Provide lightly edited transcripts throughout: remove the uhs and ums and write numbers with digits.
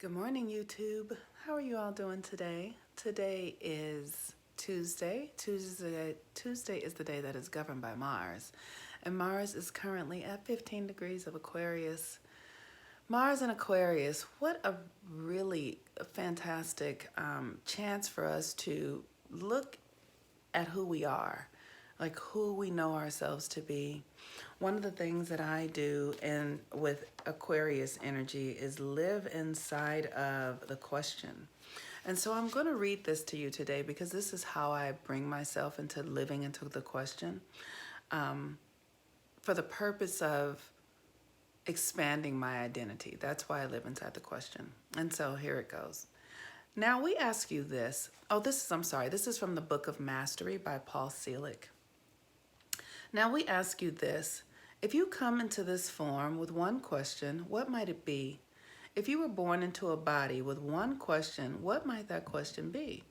Good morning, YouTube. How are you all doing today? Today is Tuesday. Tuesday is the day that is governed by Mars. And Mars is currently at 15 degrees of Aquarius. Mars and Aquarius, what a really fantastic chance for us to look at who we are, like who we know ourselves to be. One of the things that I do with Aquarius energy is live inside of the question. And so I'm going to read this to you today because this is how I bring myself into living into the question, for the purpose of expanding my identity. That's why I live inside the question. And so here it goes. Now we ask you this. This is from the Book of Mastery by Paul Selig. Now we ask you this. If you come into this form with one question, what might it be? If you were born into a body with one question, what might that question be?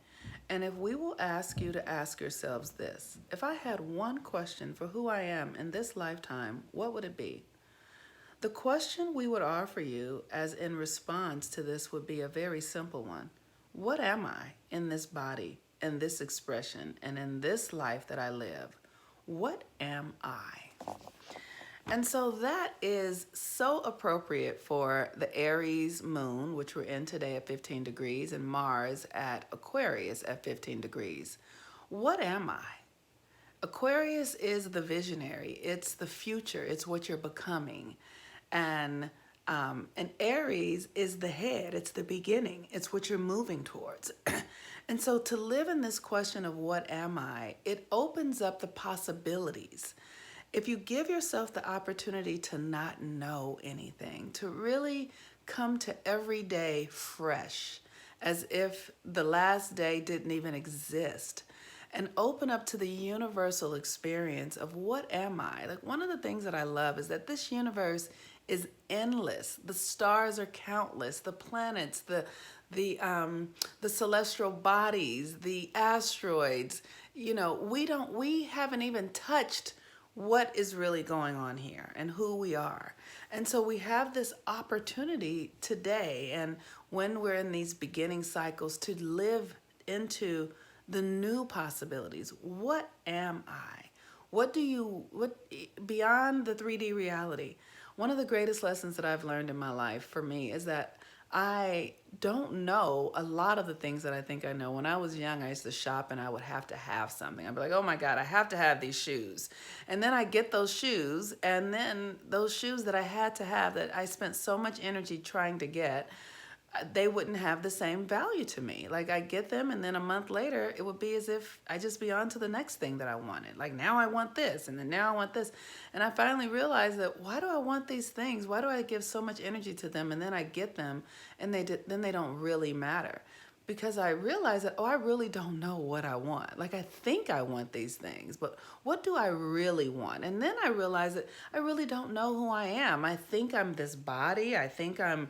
And if we will ask you to ask yourselves this, if I had one question for who I am in this lifetime, what would it be? The question we would offer you as in response to this would be a very simple one. What am I in this body, in this expression, and in this life that I live? What am I? And so that is so appropriate for the Aries Moon, which we're in today at 15 degrees, and Mars at Aquarius at 15 degrees. What am I? Aquarius is the visionary. It's the future. It's what you're becoming. And Aries is the head. It's the beginning. It's what you're moving towards. And so to live in this question of what am I, it opens up the possibilities. If you give yourself the opportunity to not know anything, to really come to every day fresh, as if the last day didn't even exist, and open up to the universal experience of what am I? Like, one of the things that I love is that this universe is endless. The stars are countless, the planets, the celestial bodies, the asteroids. We haven't even touched what is really going on here and who we are. And so we have this opportunity today, and when we're in these beginning cycles, to live into the new possibilities. What am I? What beyond the 3D reality? One of the greatest lessons that I've learned in my life for me is that I don't know a lot of the things that I think I know. When I was young, I used to shop and I would have to have something. I'd be like, oh my God, I have to have these shoes. And then I get those shoes, and then those shoes that I had to have that I spent so much energy trying to get, they wouldn't have the same value to me. Like, I get them, and then a month later, it would be as if I just be on to the next thing that I wanted. Like, now I want this, and then now I want this. And I finally realized that, why do I want these things? Why do I give so much energy to them? And then I get them, and then they don't really matter. Because I realized that, I really don't know what I want. Like, I think I want these things, but what do I really want? And then I realized that I really don't know who I am. I think I'm this body. I think I'm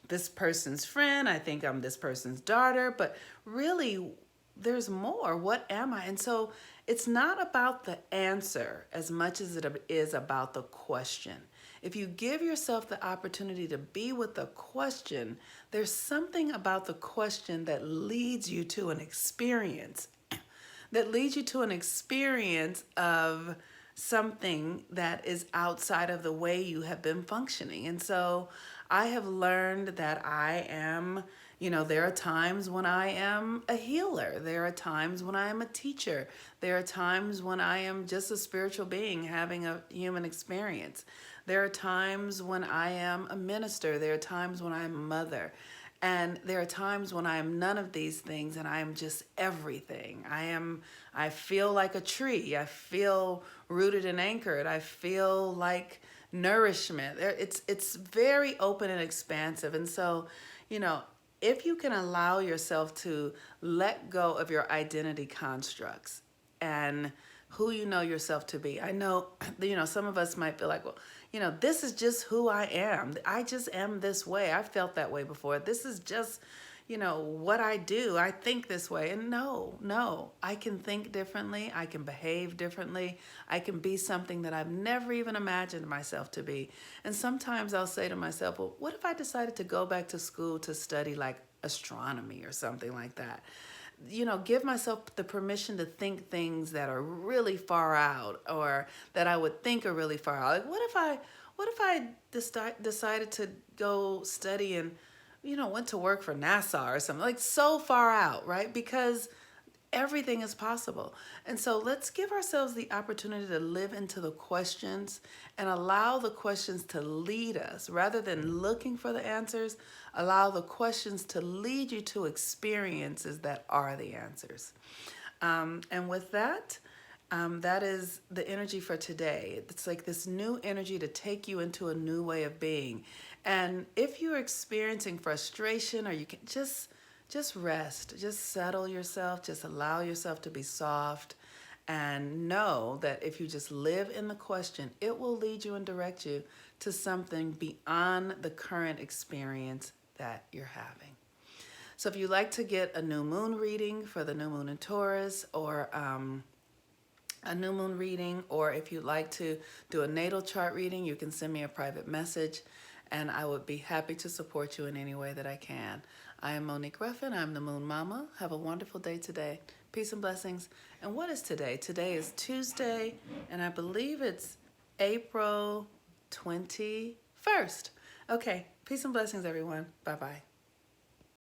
this person's friend. I think I'm this person's daughter, but really there's more. What am I? And so it's not about the answer as much as it is about the question. If you give yourself the opportunity to be with the question, there's something about the question that leads you to an experience, of something that is outside of the way you have been functioning. And so I have learned that I am, there are times when I am a healer. There are times when I am a teacher. There are times when I am just a spiritual being having a human experience. There are times when I am a minister. There are times when I am a mother. And there are times when I am none of these things and I am just everything. I feel like a tree. I feel rooted and anchored. I feel like nourishment. It's very open and expansive. And so, if you can allow yourself to let go of your identity constructs and who you know yourself to be. I know, some of us might feel like, well, this is just who I am. I just am this way. I felt that way before. This is just, what I do. I think this way. And no, I can think differently. I can behave differently. I can be something that I've never even imagined myself to be. And sometimes I'll say to myself, well, what if I decided to go back to school to study like astronomy or something like that? Give myself the permission to think things that are really far out, or that I would think are really far out. Like, what if I decided to go study and, went to work for NASA or something, like so far out, right? Because everything is possible. And so let's give ourselves the opportunity to live into the questions and allow the questions to lead us rather than looking for the answers. Allow the questions to lead you to experiences that are the answers. And with that, that is the energy for today. It's like this new energy to take you into a new way of being. And if you're experiencing frustration, or you can just rest, just settle yourself, just allow yourself to be soft, and know that if you just live in the question, it will lead you and direct you to something beyond the current experience that you're having. So if you'd like to get a new moon reading for the new moon in Taurus, or a new moon reading, or if you'd like to do a natal chart reading, you can send me a private message, and I would be happy to support you in any way that I can. I am Monique Ruffin. I'm the Moon Mama. Have a wonderful day today. Peace and blessings. And what is today? Today is Tuesday, and I believe it's April 21st. Okay, peace and blessings, everyone. Bye-bye.